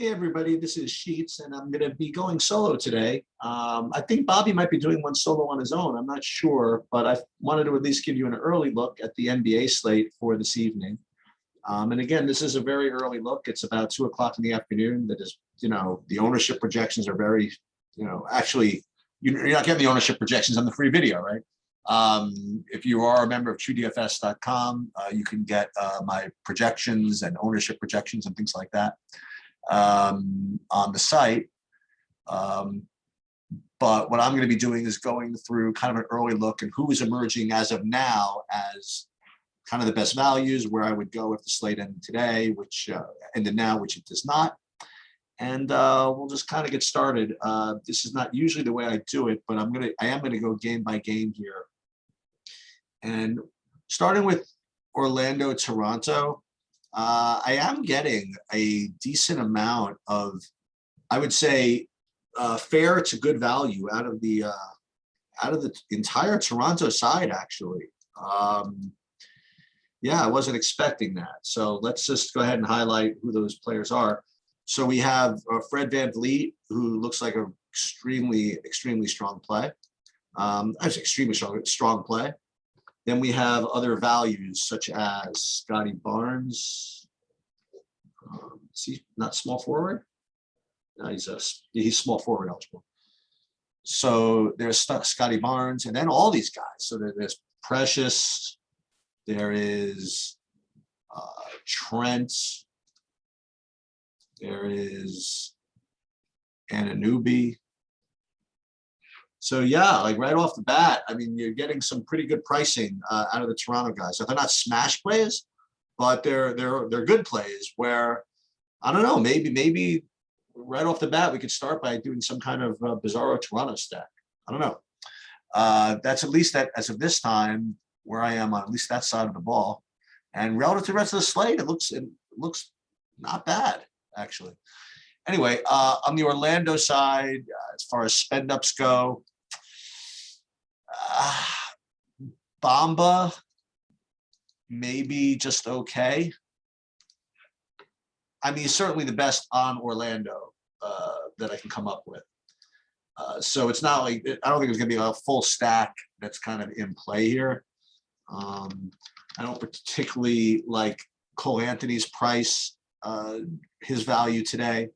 Hey everybody, this is Sheets, and I'm going to be going solo today. I think Bobby might be doing one solo on his own. I'm not sure, but I wanted to at least give you an early look at the NBA slate for this evening. And again, this is a very early look. It's about 2 o'clock in the afternoon. That is, the ownership projections are very, actually, you're not getting the ownership projections on the free video, right? If you are a member of TrueDFS.com, you can get my projections and ownership projections and things like that on the site. But what I'm going to be doing is going through kind of an early look and who is emerging as of now as kind of the best values, where I would go if the slate ended today, which ended now, which it does not. And we'll just kind of get started. This is not usually the way I do it, but I am going to go game by game here. And starting with Orlando, Toronto, I am getting a decent amount of, I would say, fair to good value out of the entire Toronto side, actually. Yeah, I wasn't expecting that. So let's just go ahead and highlight who those players are. So we have Fred VanVleet, who looks like an extremely strong play. That's extremely strong play. Then we have other values such as Scottie Barnes. Is he not small forward? No, he's small forward eligible. So there's Scottie Barnes, and then all these guys. So there's Precious. There is Trent. There is Anunoby. So yeah, like right off the bat, I mean, you're getting some pretty good pricing out of the Toronto guys. So they're not smash plays, but they're good plays. Where I don't know, maybe right off the bat we could start by doing some kind of bizarro Toronto stack. I don't know. That's at least that as of this time where I am on at least that side of the ball. And relative to the rest of the slate, it looks not bad actually. Anyway, on the Orlando side, as far as spend ups go, Bamba, maybe just okay. I mean, he's certainly the best on Orlando that I can come up with. So it's not like, I don't think there's going to be a full stack that's kind of in play here. I don't particularly like Cole Anthony's price, his value today.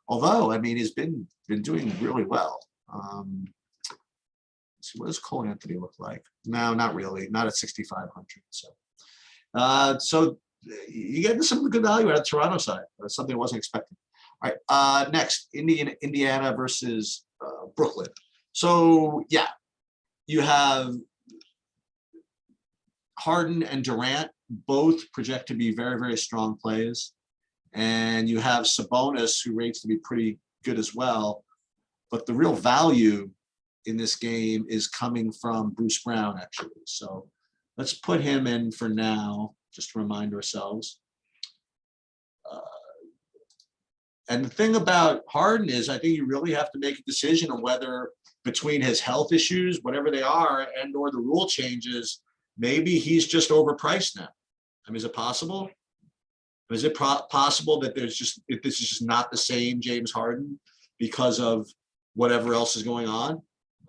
Although, I mean, he's been doing really well. Let's see, what does Cole Anthony look like? No, not really. Not at 6,500. So you're getting some good value out of the Toronto side. That's something I wasn't expecting. All right, next, Indiana versus Brooklyn. So, yeah, you have Harden and Durant both project to be very, very strong plays. And you have Sabonis, who rates to be pretty good as well. But the real value in this game is coming from Bruce Brown, actually. So let's put him in for now, just to remind ourselves. And the thing about Harden is I think you really have to make a decision on whether between his health issues, whatever they are, and or the rule changes, maybe he's just overpriced now. I mean, is it possible? Is it possible that this is just not the same James Harden because of whatever else is going on?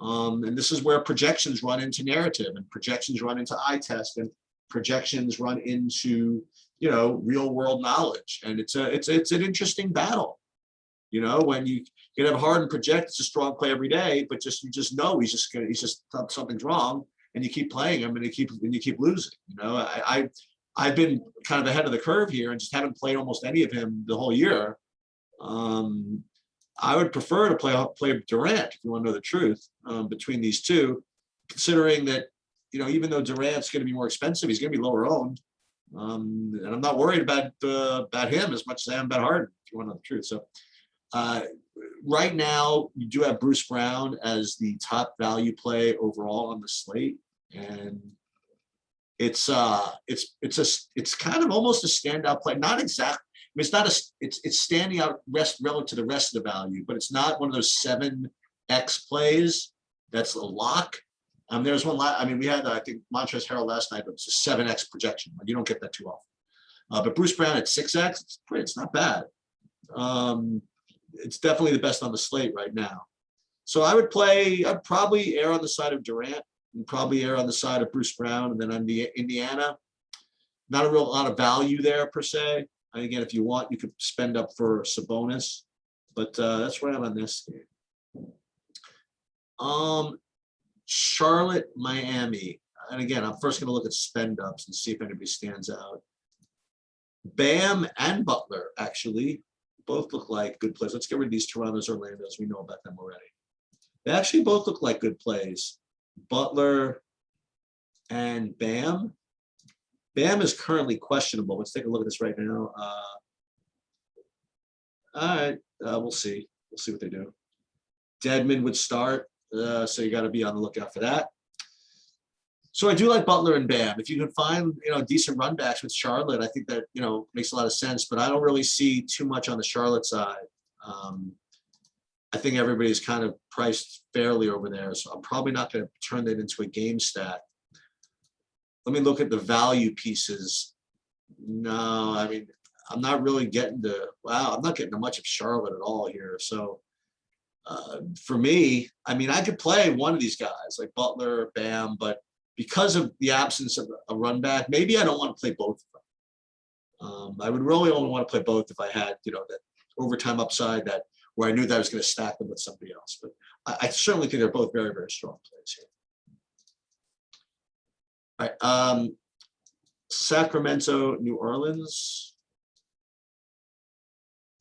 And this is where projections run into narrative, and projections run into eye test, and projections run into real world knowledge, and it's an interesting battle. When you can have Harden project it's a strong play every day, but you just know he's just something's wrong, and you keep playing him, and you keep losing. I've been kind of ahead of the curve here and just haven't played almost any of him the whole year. I would prefer to play Durant, if you want to know the truth, between these two, considering that, even though Durant's going to be more expensive, he's going to be lower owned. And I'm not worried about him as much as I am about Harden, if you want to know the truth. So right now, you do have Bruce Brown as the top value play overall on the slate. And it's kind of almost a standout play. Not exactly. I mean, it's standing out relative to the rest of the value, but it's not one of those 7x plays that's a lock. There's one. I mean, we had I think Montrezl Harrell last night, but it's a 7x projection. You don't get that too often. But Bruce Brown at 6x, it's not bad. It's definitely the best on the slate right now. So I'd probably err on the side of Durant and probably err on the side of Bruce Brown. And then on the Indiana, not a real lot of value there per se. And again, if you want, you could spend up for Sabonis, but that's where I'm on this game. Charlotte, Miami. And again, I'm first going to look at spend ups and see if anybody stands out. Bam and Butler, actually, both look like good plays. Let's get rid of these Toronto's, Orlando's. We know about them already. They actually both look like good plays. Butler and Bam. Bam is currently questionable. Let's take a look at this right now. All right, we'll see. We'll see what they do. Dedmon would start, so you got to be on the lookout for that. So I do like Butler and Bam. If you can find, decent run backs with Charlotte, I think that, makes a lot of sense. But I don't really see too much on the Charlotte side. I think everybody's kind of priced fairly over there. So I'm probably not going to turn that into a game stack. Let me look at the value pieces. No, I mean, I'm not really getting I'm not getting much of Charlotte at all here. So for me, I mean, I could play one of these guys like Butler, Bam, but because of the absence of a run back, maybe I don't want to play both of them. I would really only want to play both if I had, that overtime upside where I knew that I was going to stack them with somebody else. But I certainly think they're both very, very strong plays here. All right. Sacramento, New Orleans.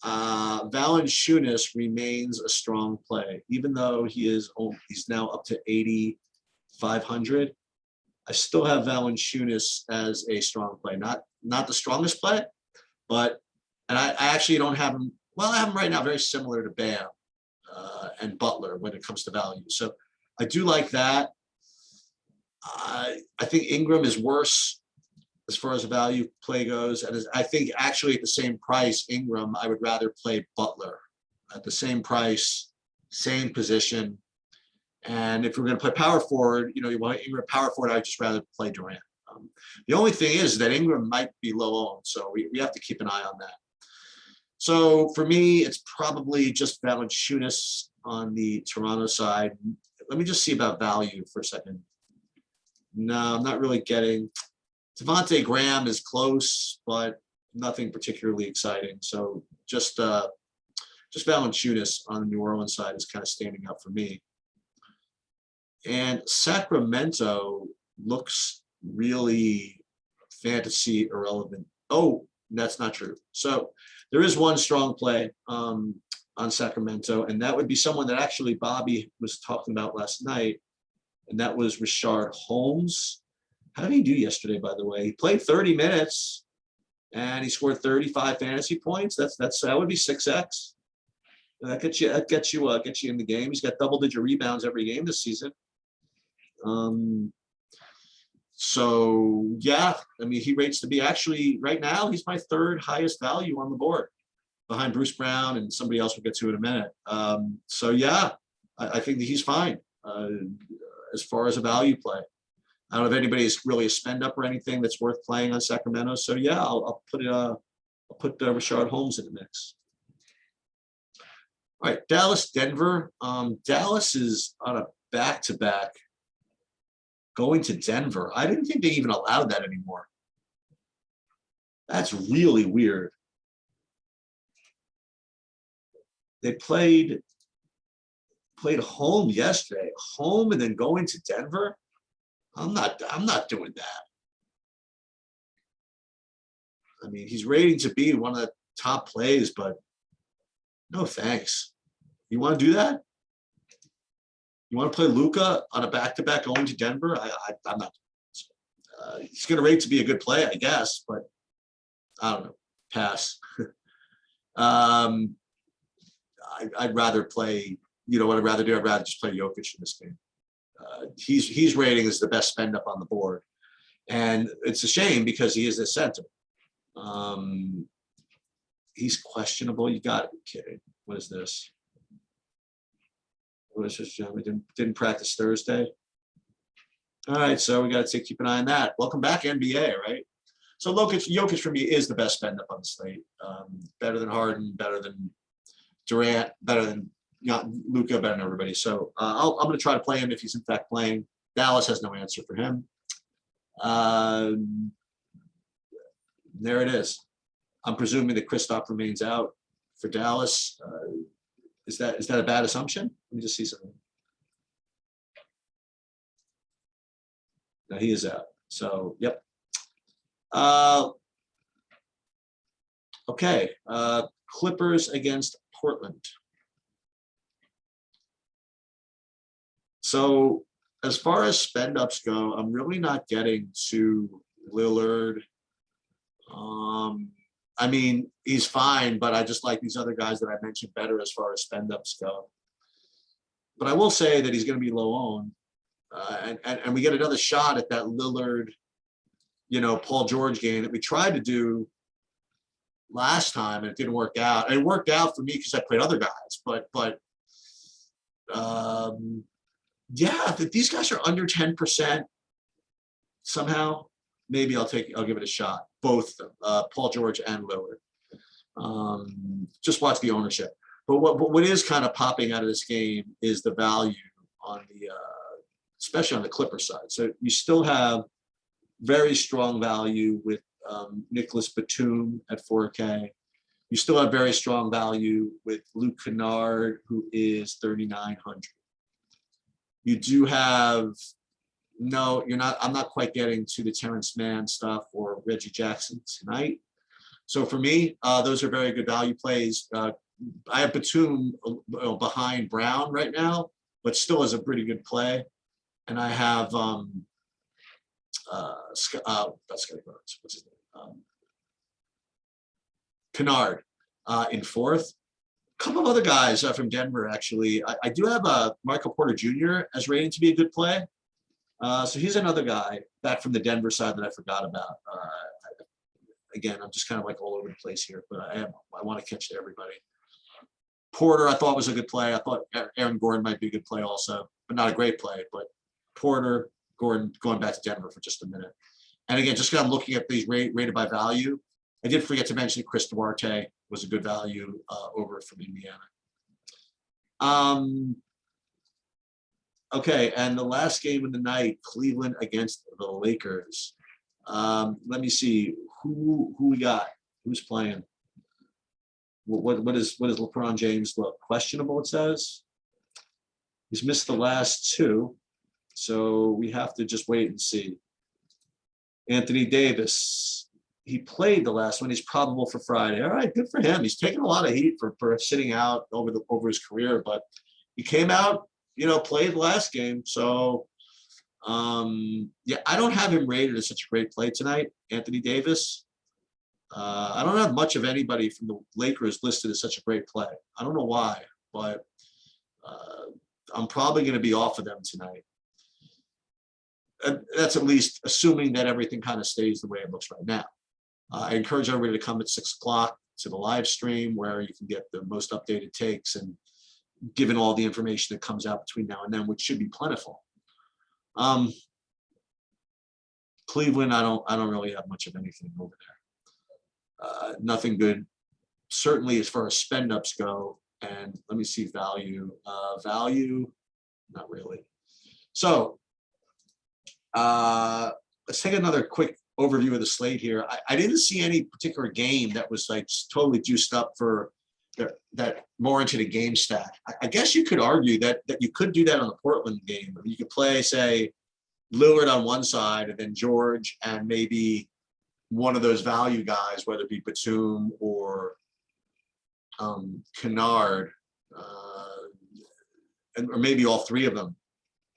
Valanciunas remains a strong play, even though he's now up to 8,500. I still have Valanciunas as a strong play, not the strongest play, and I actually don't have him. Well, I have him right now very similar to Bam and Butler when it comes to value. So I do like that. I think Ingram is worse as far as a value play goes. And I think actually at the same price, Ingram, I would rather play Butler at the same price, same position. And if we're going to play power forward, you want Ingram power forward, I'd just rather play Durant. The only thing is that Ingram might be low owned, so we have to keep an eye on that. So for me, it's probably just Valanciunas on the Toronto side. Let me just see about value for a second. No, I'm not really getting. Devontae Graham is close, but nothing particularly exciting. So just Valanciunas on the New Orleans side is kind of standing out for me. And Sacramento looks really fantasy irrelevant. Oh, that's not true. So there is one strong play on Sacramento, and that would be someone that actually Bobby was talking about last night, and that was Richard Holmes. How did he do yesterday, by the way? He played 30 minutes, and he scored 35 fantasy points. That would be 6x. That gets you in the game. He's got double-digit rebounds every game this season. So yeah, I mean, he rates to be actually right now, he's my third highest value on the board behind Bruce Brown and somebody else we'll get to in a minute. So yeah, I think that he's fine as far as a value play. I don't know if anybody's really a spend up or anything that's worth playing on Sacramento. So yeah, I'll put Richard Holmes in the mix. All right, Dallas, Denver. Dallas is on a back-to-back going to Denver. I didn't think they even allowed that anymore. That's really weird. They played home yesterday, home and then going to Denver. I'm not doing that. I mean, he's rating to be one of the top plays, but no thanks. You want to do that? You want to play Luka on a back-to-back going to Denver? I'm not. He's going to rate to be a good play, I guess, but I don't know. Pass. I'd rather play. You know what I'd rather do? I'd rather just play Jokic in this game. He's rating as the best spend up on the board, and it's a shame because he is a center. He's questionable. You got to be kidding. What is this? What is this, Jeremy? Didn't practice Thursday. All right, so we got to keep an eye on that. Welcome back, NBA, right? So Jokic for me is the best spend up on the slate. Better than Harden, better than Durant, better than Luka, better than everybody. So I'm going to try to play him if he's in fact playing. Dallas has no answer for him. There it is. I'm presuming that Kristaps remains out for Dallas. Is that a bad assumption? Let me just see something. No, he is out. So, yep. Okay. Clippers against Portland. So, as far as spend ups go, I'm really not getting to Lillard. I mean, he's fine, but I just like these other guys that I mentioned better as far as spend ups go. But I will say that he's going to be low owned. And we get another shot at that Lillard, Paul George game that we tried to do last time and it didn't work out. And it worked out for me because I played other guys, but yeah, if these guys are under 10% somehow, maybe I'll give it a shot. Both Paul George and Lillard. Just watch the ownership. But what is kind of popping out of this game is the value on the, especially on the Clipper side. So you still have very strong value with Nicholas Batum at 4K. You still have very strong value with Luke Kennard, who is 3,900. You do have, no, you're not, I'm not quite getting to the Terrence Mann stuff or Reggie Jackson tonight. So for me, those are very good value plays. I have Batum behind Brown right now, but still is a pretty good play. And I have that's Scottie Barnes. What's his name? Kennard in fourth. A couple of other guys from Denver, actually. I do have Michael Porter Jr. as rating to be a good play. So he's another guy back from the Denver side that I forgot about. Again, I'm just kind of like all over the place here, but I want to catch everybody. Porter, I thought was a good play. I thought Aaron Gordon might be a good play also, but not a great play. But Porter, Gordon, going back to Denver for just a minute. And again, just kind of looking at these rated by value. I did forget to mention Chris Duarte was a good value over from Indiana. Okay, and the last game of the night, Cleveland against the Lakers. Let me see who we got. Who's playing? What is LeBron James look? Questionable, it says. He's missed the last two, so we have to just wait and see. Anthony Davis, he played the last one. He's probable for Friday. All right, good for him. He's taken a lot of heat for sitting out over his career, but he came out, played the last game. So, yeah, I don't have him rated as such a great play tonight, Anthony Davis. I don't have much of anybody from the Lakers listed as such a great play. I don't know why, but I'm probably going to be off of them tonight. And that's at least assuming that everything kind of stays the way it looks right now. I encourage everybody to come at 6 o'clock to the live stream where you can get the most updated takes and given all the information that comes out between now and then, which should be plentiful. Cleveland, I don't really have much of anything over there. Nothing good, certainly as far as spend ups go. And let me see value. Value, not really. So let's take another quick overview of the slate here. I didn't see any particular game that was like totally juiced up for that more into the game stack. I guess you could argue that you could do that on the Portland game. I mean, you could play, say, Lillard on one side and then George and maybe one of those value guys, whether it be Batum or Kennard, or maybe all three of them,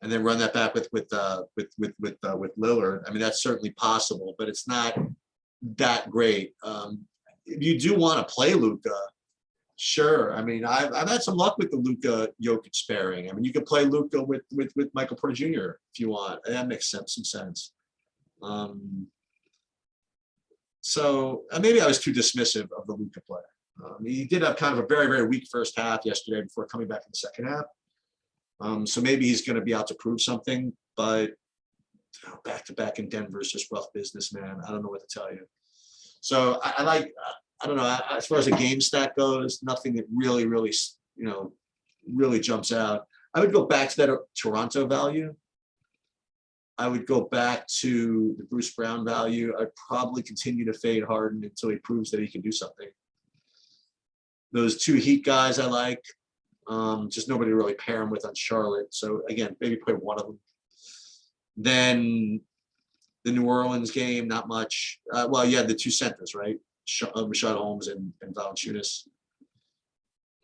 and then run that back with Lillard. I mean, that's certainly possible, but it's not that great. If you do want to play Luka, sure. I mean, I've had some luck with the Luka Jokic pairing. I mean, you could play Luka with Michael Porter Jr. if you want. That makes some sense. So maybe I was too dismissive of the Luka play. He did have kind of a very, very weak first half yesterday before coming back in the second half. So maybe he's going to be out to prove something, but back to back in Denver is just rough business, man. I don't know what to tell you. So I like, I don't know, as far as a game stack goes, nothing that really, really, really jumps out. I would go back to that Toronto value. I would go back to the Bruce Brown value. I'd probably continue to fade Harden until he proves that he can do something. Those two Heat guys I like. Just nobody to really pair him with on Charlotte. So again, maybe play one of them. Then the New Orleans game, not much. Well, you had the two centers, right? Rashad Holmes and Valanciunas.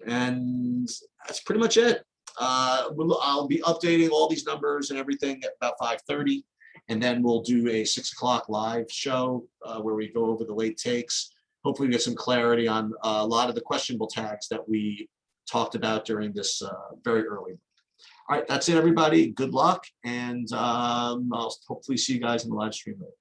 And that's pretty much it. I'll be updating all these numbers and everything at about 5:30. And then we'll do a 6 o'clock live show where we go over the late takes. Hopefully we get some clarity on a lot of the questionable tags that we talked about during this very early. All right, that's it, everybody. Good luck. And I'll hopefully see you guys in the live stream later.